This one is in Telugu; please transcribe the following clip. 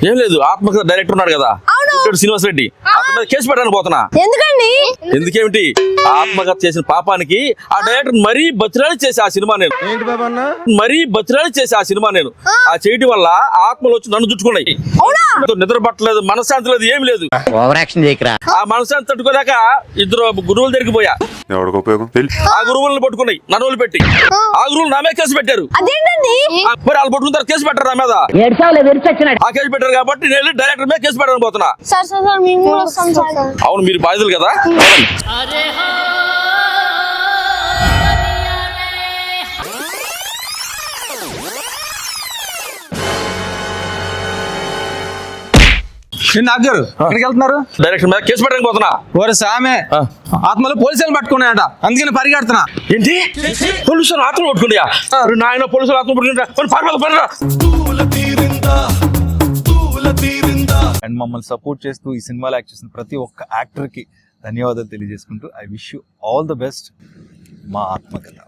ఏం లేదు, ఆత్మకథ డైరెక్టర్ ఉన్నాడు కదా శ్రీనివాస్ రెడ్డి, అతని మీద కేసు పెట్టడానికి పోతున్నా. ఎందుకండి? ఎందుకేమిటి, ఆత్మకథ చేసిన పాపానికి ఆ డైరెక్టర్ మరీ బతిరాలి చేసి ఆ సినిమా నేను ఆ చేయడం వల్ల ఆత్మలు వచ్చి నన్ను చుట్టుకున్నాయి. నిద్ర పట్టలేదు, మనశ్శాంతి లేదు, ఏమి లేదు. ఆ మనశ్శాంతి తట్టుకోలేక ఇద్దరు గురువుల దగ్గరికి పోయా. ఆ గురువులను పట్టుకున్నాయి నన్ను పెట్టి. ఆ గురువులు నా మీద కేసు పెట్టారు. మరి వాళ్ళు పట్టుకున్న తర్వాత కేసు పెట్టారు నా మీద. ఆ కేసు పెట్టారు కాబట్టి నేను డైరెక్టర్ మీద కేసు పెట్టడానికి పోతున్నా. అవును, మీరు బాధితులు కదా. ఎక్కడికి వెళ్తున్నారు? డైరెక్టర్ మీద కేసు పెట్టడానికి పోతున్నా. ఓరే సామె, ఆత్మలు పోలీసులు పట్టుకున్నాయట, అందుకని పరిగెడుతున్నా. ఏంటి, పోలీసులు ఆత్మ పట్టుకున్నాయా? నాయన పోలీసులు ఆత్మ పట్టుకుంటా. అండ్ మమ్మల్ని సపోర్ట్ చేస్తూ ఈ సినిమాలో యాక్ట్ చేసిన ప్రతి ఒక్క యాక్టర్ కి ధన్యవాదాలు తెలియజేసుకుంటూ I wish you all the best. మా ఆత్మకథ.